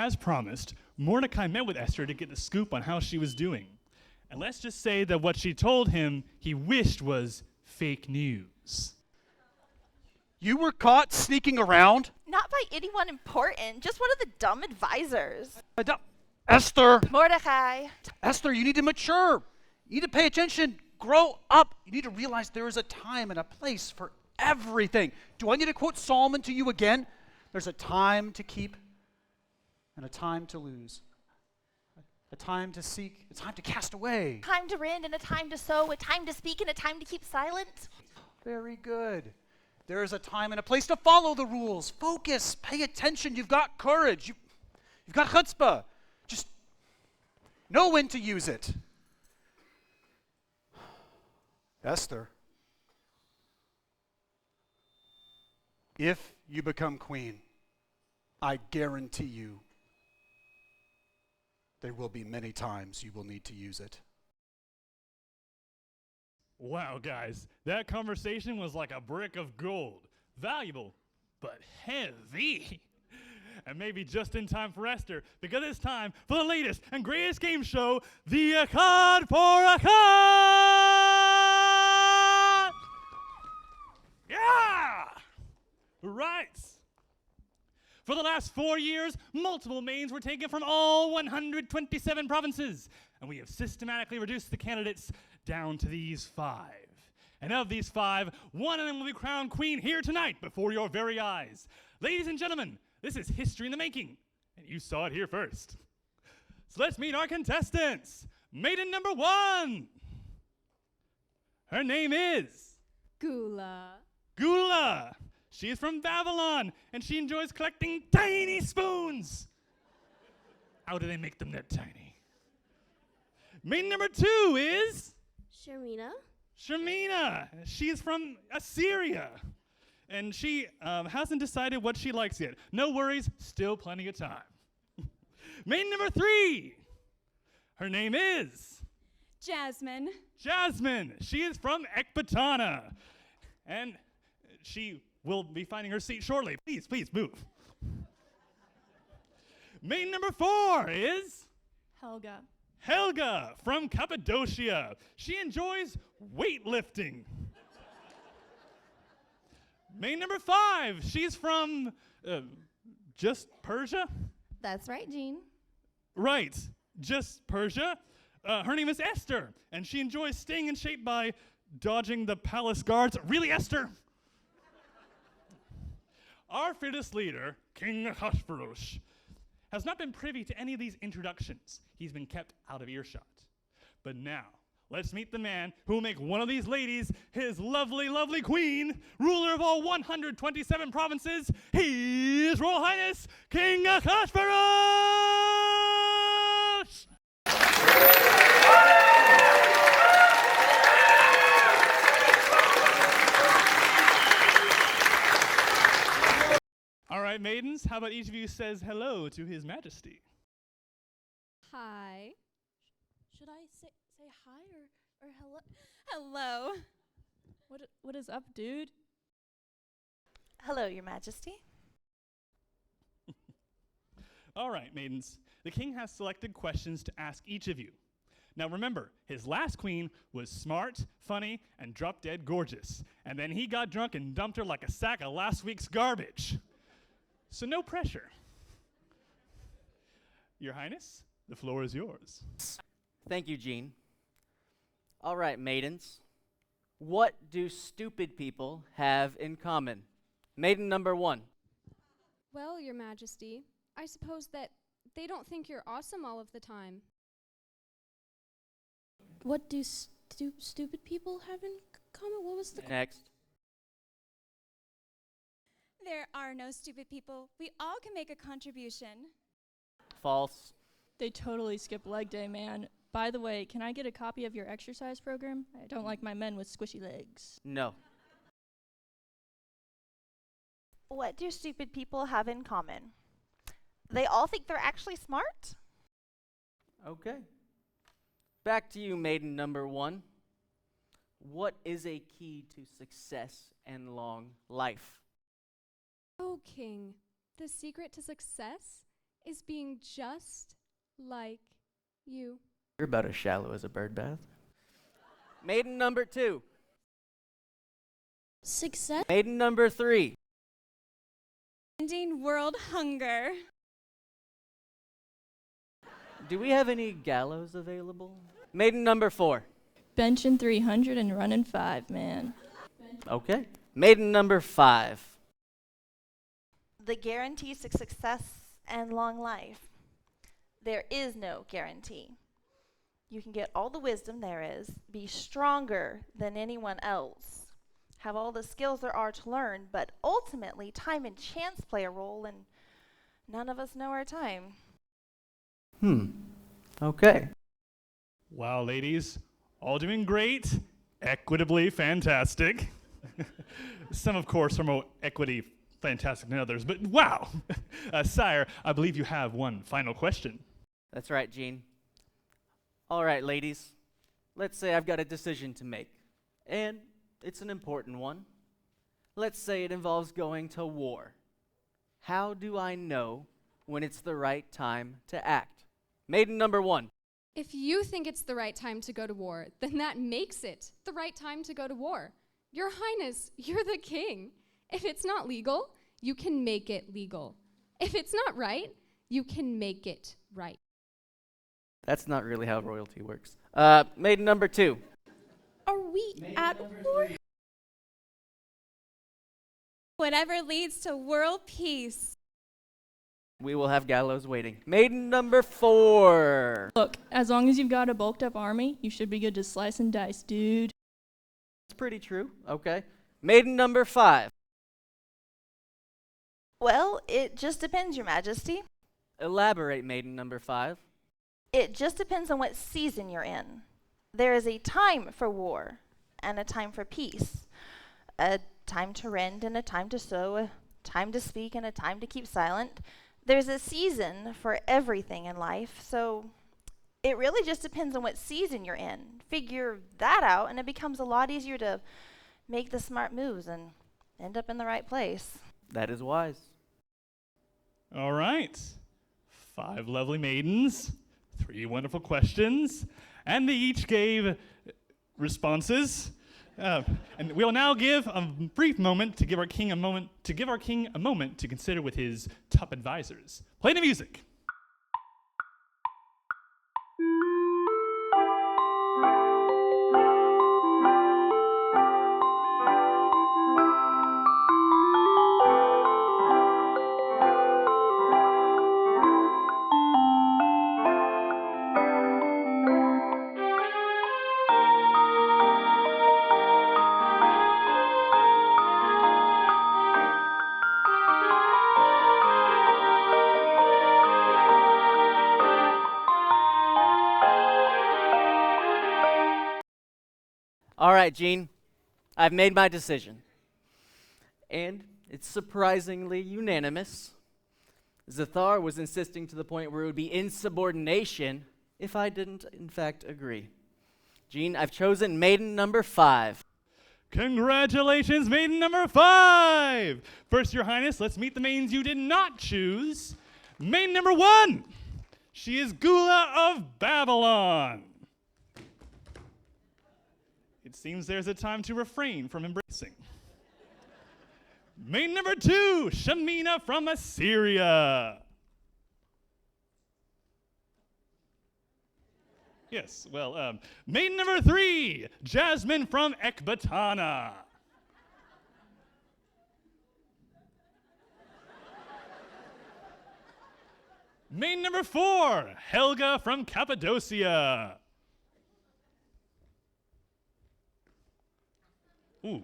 As promised, Mordecai met with Esther to get the scoop on how she was doing. And let's just say that what she told him he wished was fake news. You were caught sneaking around? Not by anyone important, just one of the dumb advisors. Esther! Mordecai. Esther, you need to mature. You need to pay attention. Grow up. You need to realize there is a time and a place for everything. Do I need to quote Solomon to you again? There's a time to keep and a time to lose. A time to seek, a time to cast away. Time to rend and a time to sow, a time to speak and a time to keep silent. Very good. There is a time and a place to follow the rules. Focus, pay attention. You've got courage. You've got chutzpah. Just know when to use it. Esther, if you become queen, I guarantee you there will be many times you will need to use it. Wow, guys, that conversation was like a brick of gold. Valuable, but heavy. And maybe just in time for Esther, because it's time for the latest and greatest game show, the Akkad for Akkad! Yeah! Right. For the last 4 years, multiple names were taken from all 127 provinces, and we have systematically reduced the candidates down to these 5. And of these 5, one of them will be crowned queen here tonight before your very eyes. Ladies and gentlemen, this is history in the making, and you saw it here first. So let's meet our contestants. Maiden number 1. Her name is Gula. Gula. She is from Babylon, and she enjoys collecting tiny spoons. How do they make them that tiny? Maiden number 2 is Sharmina. Shamina. She is from Assyria, and she hasn't decided what she likes yet. No worries, still plenty of time. Maiden number 3. Her name is Jasmine. Jasmine. She is from Ecbatana, and she will be finding her seat shortly. Please move. Maiden number 4 is Helga. Helga from Cappadocia. She enjoys weightlifting. Maiden number 5, she's from just Persia? That's right, Jean. Right, just Persia. Her name is Esther, and she enjoys staying in shape by dodging the palace guards. Really, Esther? Our fearless leader, King Ahasuerus, has not been privy to any of these introductions. He's been kept out of earshot. But now, let's meet the man who will make one of these ladies his lovely, lovely queen, ruler of all 127 provinces. He is Royal Highness King Ahasuerus! All right, maidens, how about each of you says hello to His Majesty? Hi. Should I say hi or hello? Hello. What is up, dude? Hello, Your Majesty. All right, maidens. The king has selected questions to ask each of you. Now remember, his last queen was smart, funny, and drop-dead gorgeous. And then he got drunk and dumped her like a sack of last week's garbage. So no pressure. Your Highness, the floor is yours. Thank you, Jean. All right, maidens. What do stupid people have in common? Maiden number 1. Well, Your Majesty, I suppose that they don't think you're awesome all of the time. What do stupid people have in common? What was the Next. There are no stupid people. We all can make a contribution. False. They totally skip leg day, man. By the way, can I get a copy of your exercise program? I don't like my men with squishy legs. No. What do stupid people have in common? They all think they're actually smart? Okay. Back to you, maiden number 1. What is a key to success and long life? Oh, King, the secret to success is being just like you. You're about as shallow as a bird bath. Maiden number 2. Success. Maiden number 3. Ending world hunger. Do we have any gallows available? Maiden number 4. Benching 300 and running 5, man. Okay. Maiden number 5. The guarantees to success and long life. There is no guarantee. You can get all the wisdom there is, be stronger than anyone else, have all the skills there are to learn, but ultimately time and chance play a role, and none of us know our time. Okay. Wow, ladies, all doing great, equitably fantastic. Some, of course, are more equity fantastic than others, but wow. Sire, I believe you have one final question. That's right, Gene. All right, ladies. Let's say I've got a decision to make, and it's an important one. Let's say it involves going to war. How do I know when it's the right time to act? Maiden number 1. If you think it's the right time to go to war, then that makes it the right time to go to war. Your Highness, you're the king. If it's not legal, you can make it legal. If it's not right, you can make it right. That's not really how royalty works. Maiden number 2. Are we at war? Whatever leads to world peace. We will have gallows waiting. Maiden number 4. Look, as long as you've got a bulked up army, you should be good to slice and dice, dude. That's pretty true. Okay. Maiden number 5. Well, it just depends, Your Majesty. Elaborate, maiden number 5. It just depends on what season you're in. There is a time for war and a time for peace. A time to rend and a time to sow, a time to speak and a time to keep silent. There's a season for everything in life, so it really just depends on what season you're in. Figure that out and it becomes a lot easier to make the smart moves and end up in the right place. That is wise. All right. 5 lovely maidens, 3 wonderful questions, and they each gave responses. And we'll now give a brief moment to give our king a moment to consider with his top advisors. Play the music. All right, Gene. I've made my decision. And it's surprisingly unanimous. Zathar was insisting to the point where it would be insubordination if I didn't, in fact, agree. Gene, I've chosen maiden number 5. Congratulations, maiden number 5! First, Your Highness, let's meet the maidens you did not choose. Maiden number 1! She is Gula of Babylon. It seems there's a time to refrain from embracing. Maiden number 2, Shamina from Assyria. Yes, well, maiden number 3, Jasmine from Ecbatana. Maiden number 4, Helga from Cappadocia. Ooh.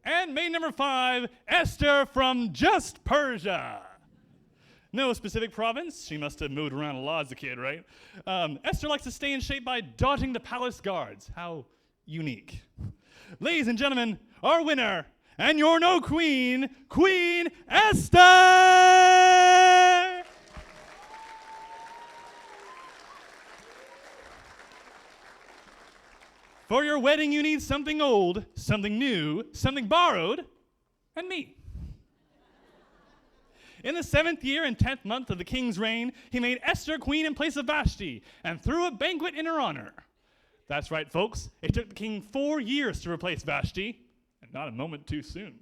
And maiden number 5, Esther from just Persia. No specific province. She must have moved around a lot as a kid, right? Esther likes to stay in shape by dodging the palace guards. How unique. Ladies and gentlemen, our winner, and you're no queen, Queen Esther! For your wedding, you need something old, something new, something borrowed, and me. In the 7th year and 10th month of the king's reign, he made Esther queen in place of Vashti and threw a banquet in her honor. That's right, folks. It took the king 4 years to replace Vashti, and not a moment too soon.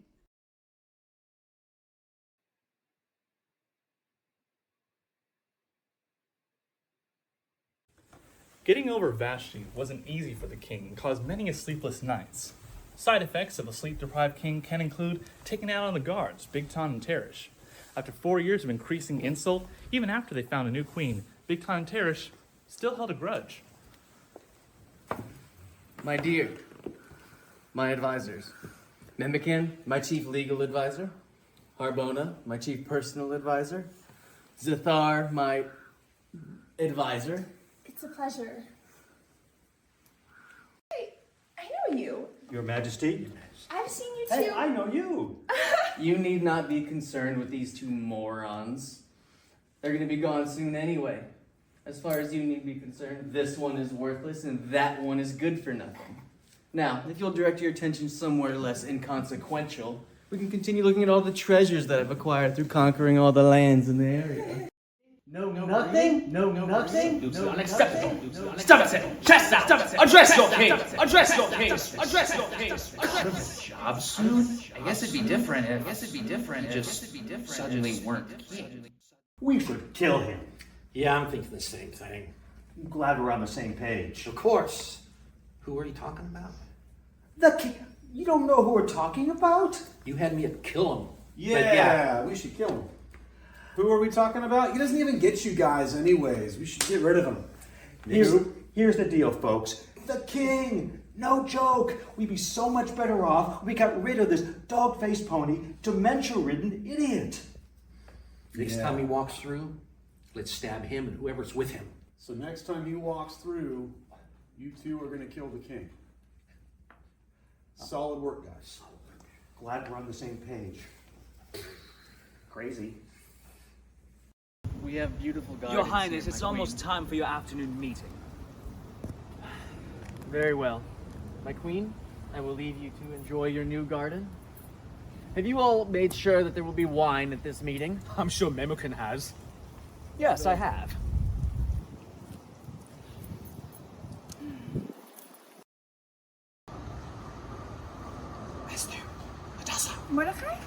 Getting over Vashti wasn't easy for the king and caused many sleepless nights. Side effects of a sleep-deprived king can include taking out on the guards, Bigtan and Teresh. After 4 years of increasing insult, even after they found a new queen, Bigtan and Teresh still held a grudge. My dear, my advisors. Memekan, my chief legal advisor. Harbona, my chief personal advisor. Zathar, my advisor. It's a pleasure. Hey, I know you. Your Majesty. I've seen you too. Hey, I know you. You need not be concerned with these two morons. They're going to be gone soon anyway. As far as you need be concerned, this one is worthless and that one is good for nothing. Now, if you'll direct your attention somewhere less inconsequential, we can continue looking at all the treasures that I've acquired through conquering all the lands in the area. Nothing? Nothing? Unacceptable. Stop it! Chester! Address your case! Address your case! Address your case! Address your Job soon? I guess it'd be different if just suddenly weren't king. We should kill him. Yeah, I'm thinking the same thing. I'm glad we're on the same page. Of course. Who are you talking about? The king. You don't know who we're talking about? You had me at kill him. Yeah, we should kill him. Who are we talking about? He doesn't even get you guys anyways. We should get rid of him. Here's the deal, folks. The king! No joke! We'd be so much better off if we got rid of this dog-faced pony, dementia-ridden idiot. Next time he walks through, let's stab him and whoever's with him. So next time he walks through, you two are going to kill the king. Solid work, guys. Glad we're on the same page. Crazy. We have beautiful gardens. Your Highness, here, it's my almost queen. time for your afternoon meeting. Very well. My queen, I will leave you to enjoy your new garden. Have you all made sure that there will be wine at this meeting? I'm sure Memekan has. Yes, I have. Esther, Hadassah. Mordecai?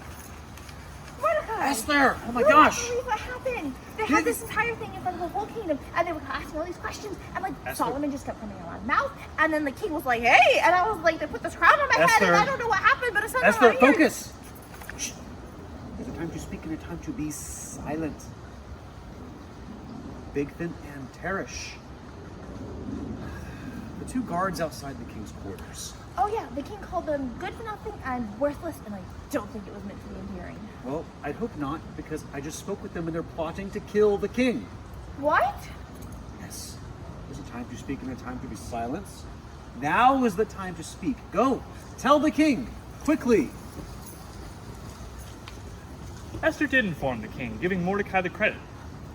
Mordecai! Esther! Oh my gosh! You wouldn't believe what happened. They had this entire thing in front of the whole kingdom, and they were asking all these questions, and like Solomon just kept coming out of mouth, and then the king was like, "Hey!" And I was like, "They put this crown on my head, and I don't know what happened, but it's not Esther, right here." focus! Shh. There's a time to speak and a time to be silent. Bigthan and Teresh. The two guards outside the king's quarters. Oh yeah, the king called them good for nothing and worthless, and I don't think it was meant to be endearing. Well, I'd hope not, because I just spoke with them and they're plotting to kill the king. What? Yes. There's a time to speak and a time to be silent. Now is the time to speak. Go, tell the king, quickly. Esther did inform the king, giving Mordecai the credit.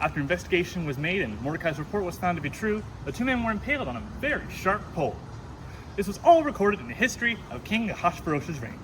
After investigation was made and Mordecai's report was found to be true, the two men were impaled on a very sharp pole. This was all recorded in the history of King Ahasuerus's reign.